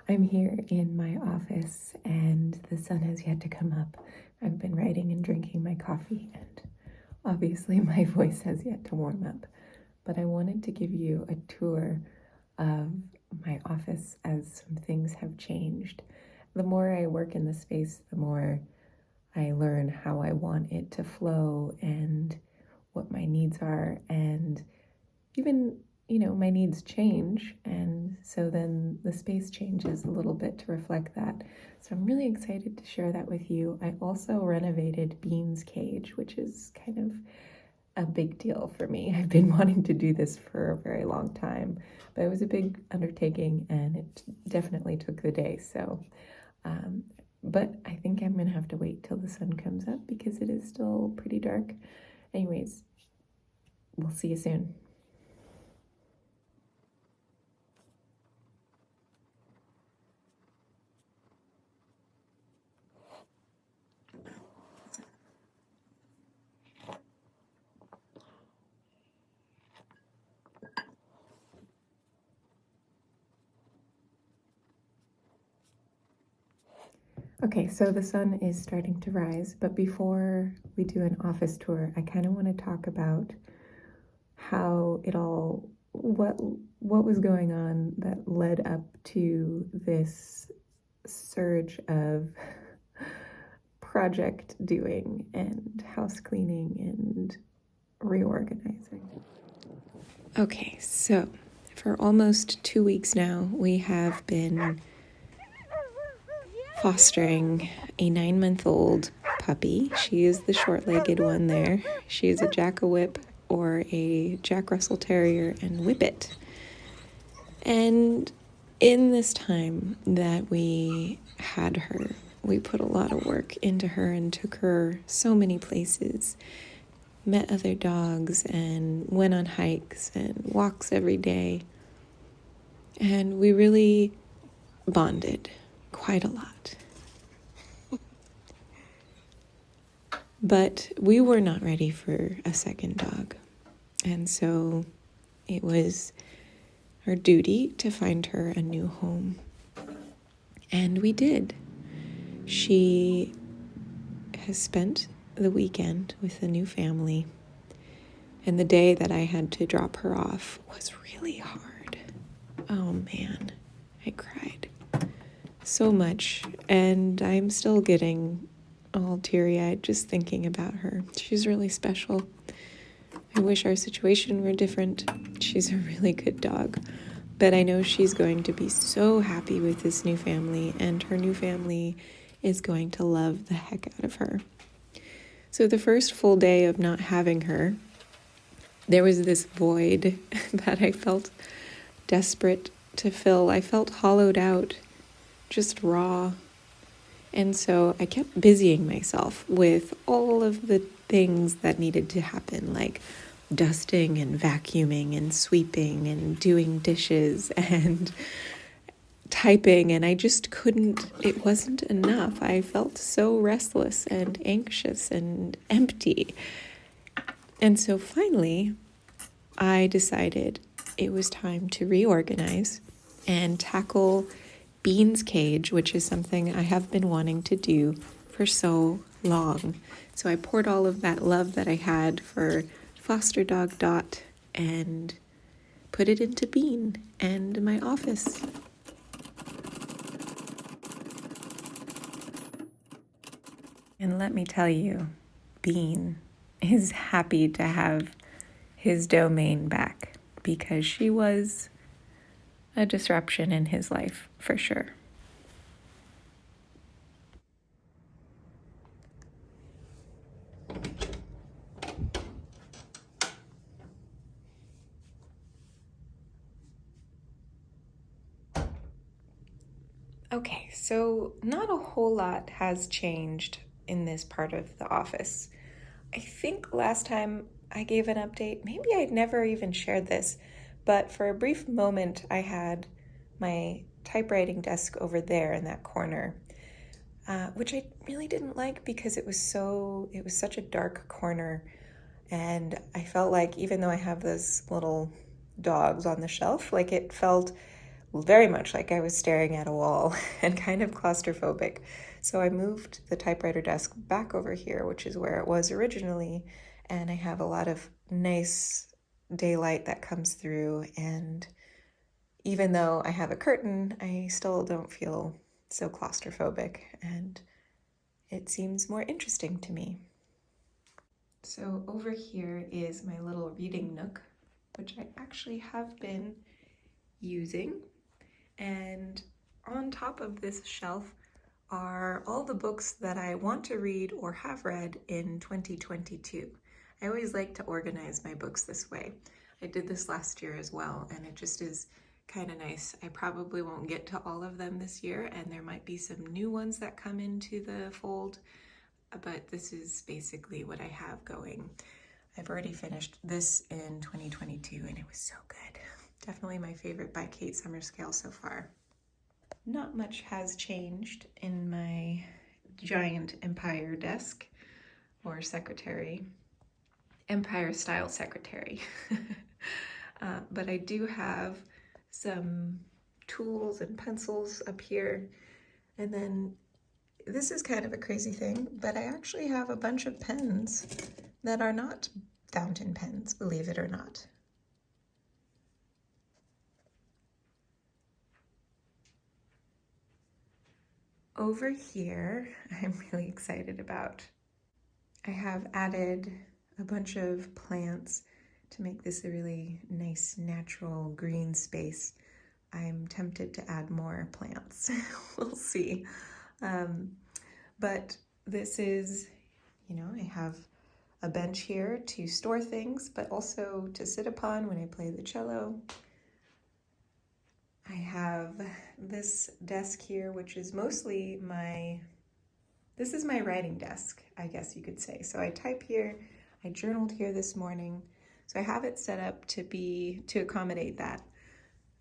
I'm here in my office and the sun has yet to come up. I've been writing and drinking my coffee, and obviously my voice has yet to warm up. But I wanted to give you a tour of my office as some things have changed. The more I work in the space, the more I learn how I want it to flow and what my needs are, and even my needs change, and so then the space changes a little bit to reflect that. So I'm really excited to share that with you. I also renovated Bean's cage, which is kind of a big deal for me. I've been wanting to do this for a very long time, but it was a big undertaking and it definitely took the day. So but I think I'm gonna have to wait till the sun comes up because it is still pretty dark. Anyways, we'll see you soon. Okay, so the sun is starting to rise, but before we do an office tour, I kind of want to talk about how it all, what was going on that led up to this surge of project doing and house cleaning and reorganizing. Okay, so for almost 2 weeks now, we have been fostering a 9-month-old puppy. She is the short-legged one there. She is a Jack-a-Whip or a Jack Russell Terrier and Whippet. And in this time that we had her, we put a lot of work into her and took her so many places, met other dogs and went on hikes and walks every day. And we really bonded quite a lot. But we were not ready for a second dog. And so it was our duty to find her a new home. And we did. She has spent the weekend with a new family. And the day that I had to drop her off was really hard. Oh man, I cried so much. And I'm still getting all teary-eyed just thinking about her. She's really special. I wish our situation were different. She's a really good dog, but I know she's going to be so happy with this new family, and her new family is going to love the heck out of her. So the first full day of not having her, there was this void that I felt desperate to fill. I felt hollowed out, just raw. And so I kept busying myself with all of the things that needed to happen, like dusting and vacuuming and sweeping and doing dishes and typing, and I just couldn't, it wasn't enough. I felt so restless and anxious and empty. And so finally, I decided it was time to reorganize and tackle Bean's cage, which is something I have been wanting to do for so long. So I poured all of that love that I had for foster dog Dot and put it into Bean and my office. And let me tell you, Bean is happy to have his domain back because she was a disruption in his life for sure. Okay, so not a whole lot has changed in this part of the office. I think last time I gave an update, maybe I'd never even shared this, but for a brief moment I had my typewriting desk over there in that corner, which I really didn't like because it was such a dark corner, and I felt like even though I have those little dogs on the shelf, like it felt very much like I was staring at a wall and kind of claustrophobic. So I moved the typewriter desk back over here, which is where it was originally, and I have a lot of nice daylight that comes through, and even though I have a curtain, I still don't feel so claustrophobic, and it seems more interesting to me. So over here is my little reading nook, which I actually have been using. And on top of this shelf are all the books that I want to read or have read in 2022. I always like to organize my books this way. I did this last year as well, and it just is kind of nice. I probably won't get to all of them this year, and there might be some new ones that come into the fold, but this is basically what I have going. I've already finished this in 2022, and it was so good. Definitely my favorite by Kate Summerscale so far. Not much has changed in my giant Empire desk or secretary, Empire style secretary. But I do have some tools and pencils up here. And then this is kind of a crazy thing, but I actually have a bunch of pens that are not fountain pens, believe it or not. Over here, I'm really excited about. I have added a bunch of plants to make this a really nice natural green space. I'm tempted to add more plants. We'll see. But this is, I have a bench here to store things, but also to sit upon when I play the cello. I have this desk here, which is mostly this is my writing desk, I guess you could say. So I type here, I journaled here this morning. So I have it set up to accommodate that.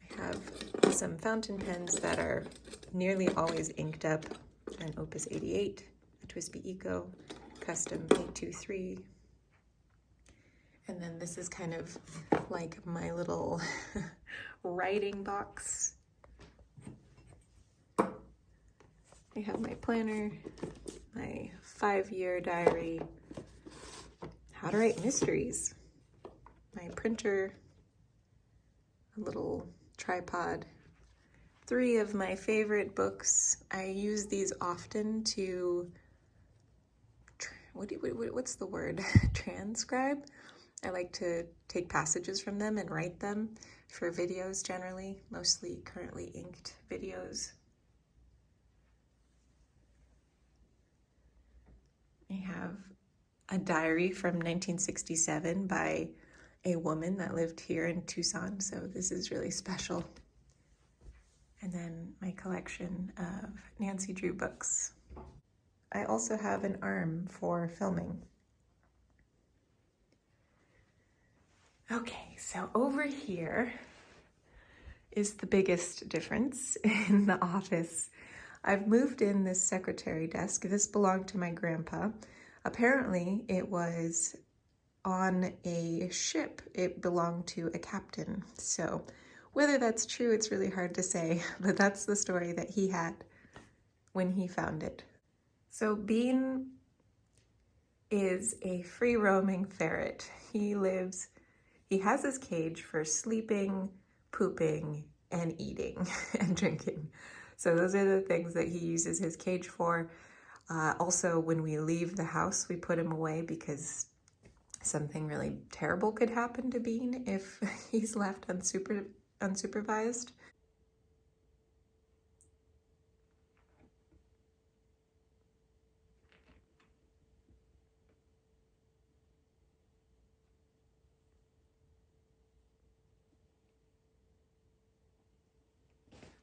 I have some fountain pens that are nearly always inked up, an Opus 88, a Twisby Eco, Custom 823. And then this is kind of like my little writing box. I have my planner, my 5-year diary, how to write mysteries, my printer, a little tripod, 3 of my favorite books. I use these often to, what's the word? Transcribe? I like to take passages from them and write them for videos generally, mostly currently inked videos. I have a diary from 1967 by a woman that lived here in Tucson, so this is really special. And then my collection of Nancy Drew books. I also have an arm for filming. Okay, so over here is the biggest difference in the office. I've moved in this secretary desk. This belonged to my grandpa. Apparently, it was on a ship. It belonged to a captain. So whether that's true, it's really hard to say, but that's the story that he had when he found it. So Bean is a free-roaming ferret. He has his cage for sleeping, pooping, and eating and drinking. So those are the things that he uses his cage for. Also, when we leave the house, we put him away because something really terrible could happen to Bean if he's left unsupervised.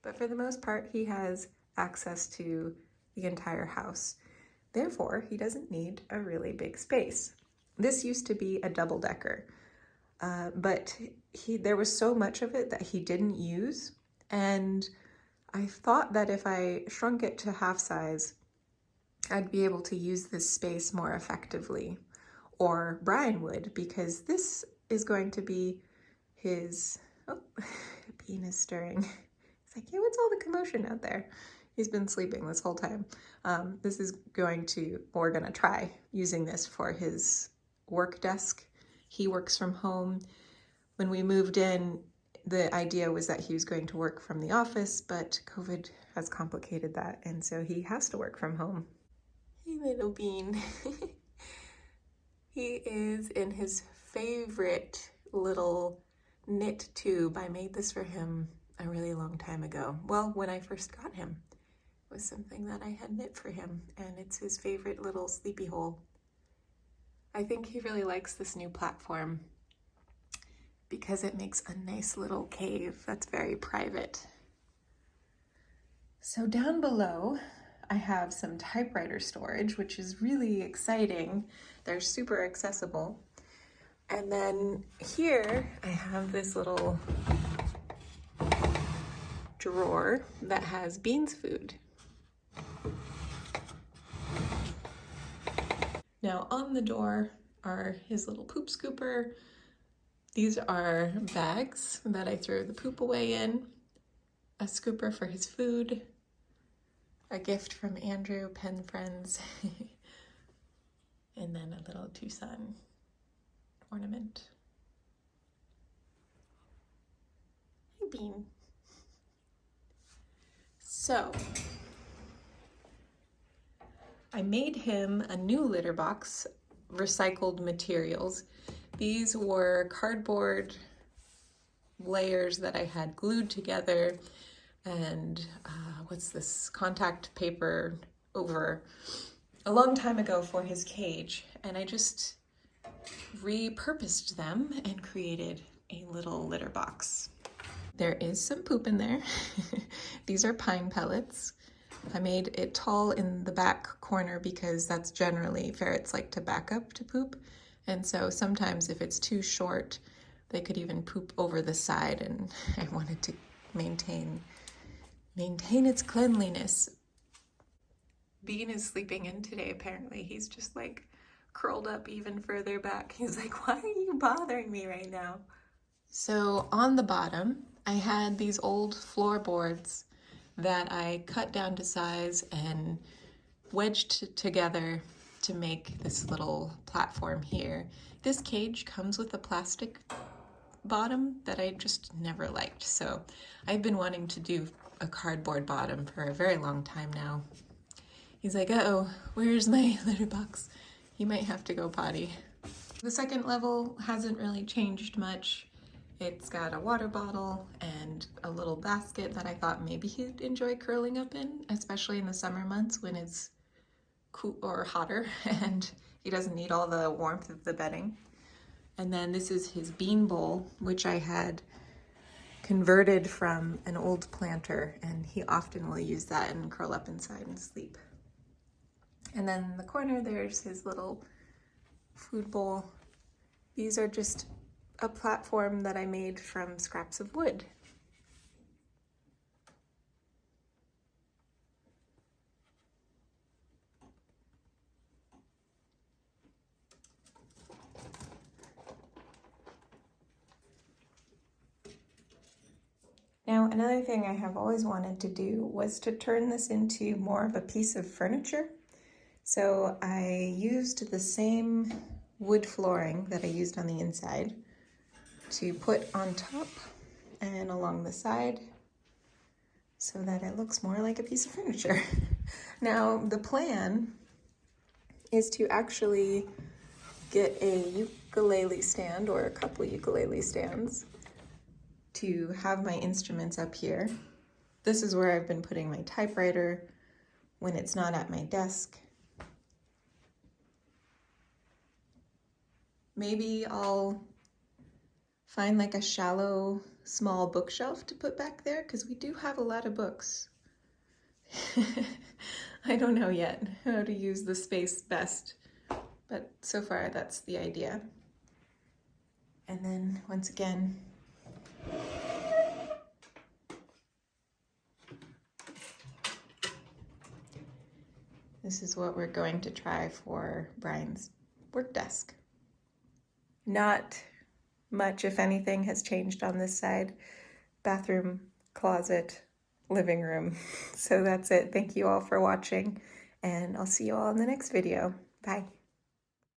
But for the most part, he has access to the entire house. Therefore, he doesn't need a really big space. This used to be a double-decker, but there was so much of it that he didn't use, and I thought that if I shrunk it to half size, I'd be able to use this space more effectively, or Brian would, because this is going to be his, Bean is stirring, It's like, hey, what's all the commotion out there? He's been sleeping this whole time. We're gonna try using this for his work desk. He works from home. When we moved in, the idea was that he was going to work from the office, but COVID has complicated that, and so he has to work from home. Hey, little bean. He is in his favorite little knit tube. I made this for him a really long time ago. Well, when I first got him, it was something that I had knit for him, and it's his favorite little sleepy hole. I think he really likes this new platform because it makes a nice little cave that's very private. So down below, I have some typewriter storage, which is really exciting. They're super accessible. And then here I have this little drawer that has Bean's food. Now on the door are his little poop scooper. These are bags that I throw the poop away in, a scooper for his food, a gift from Andrew, pen friends, and then a little Tucson ornament. Hey, Bean. So, I made him a new litter box, recycled materials. These were cardboard layers that I had glued together and contact paper over a long time ago for his cage, and I just repurposed them and created a little litter box. There is some poop in there. These are pine pellets. I made it tall in the back corner because that's generally ferrets like to back up to poop, and so sometimes if it's too short they could even poop over the side, and I wanted to maintain its cleanliness. Bean is sleeping in today, apparently. He's just like curled up even further back. He's like, why are you bothering me right now? So on the bottom, I had these old floorboards that I cut down to size and wedged together to make this little platform here. This cage comes with a plastic bottom that I just never liked, so I've been wanting to do a cardboard bottom for a very long time now. He's like, uh-oh, where's my litter box? He might have to go potty. The second level hasn't really changed much. It's got a water bottle and a little basket that I thought maybe he'd enjoy curling up in, especially in the summer months when it's cool or hotter and he doesn't need all the warmth of the bedding. And then this is his bean bowl, which I had converted from an old planter, and he often will use that and curl up inside and sleep. And then in the corner, there's his little food bowl. These are just a platform that I made from scraps of wood. Now, another thing I have always wanted to do was to turn this into more of a piece of furniture. So I used the same wood flooring that I used on the inside to put on top and along the side so that it looks more like a piece of furniture. Now, the plan is to actually get a ukulele stand or a couple ukulele stands to have my instruments up here. This is where I've been putting my typewriter when it's not at my desk. Maybe I'll find like a shallow, small bookshelf to put back there because we do have a lot of books. I don't know yet how to use the space best, but so far that's the idea. And then once again, this is what we're going to try for Brian's work desk. Not much, if anything, has changed on this side. Bathroom, closet, living room. So that's it. Thank you all for watching, and I'll see you all in the next video. Bye.